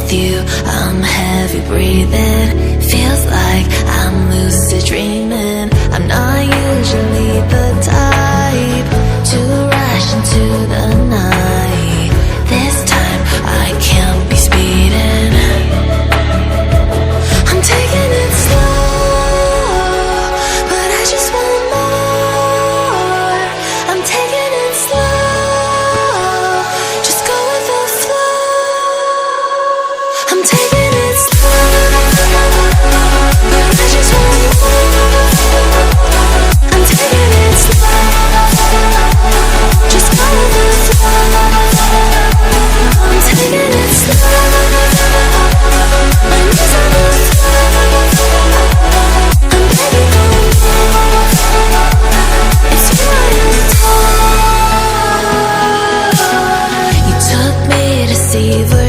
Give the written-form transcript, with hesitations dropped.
with you, I'm heavy breathing. Feels like I'm lucid dreaming. I'm not usually the type to rush into the night. This time I can't be speeding. I'm taking it slow, but I just want more. I'm taking it slow, just go with the flow. I'm taking it slow, but I just want more. I'm taking it slow, just go with the flow. I'm taking it slow, my knees on the floor. I'm begging for more. It's you I adore. You took me to see the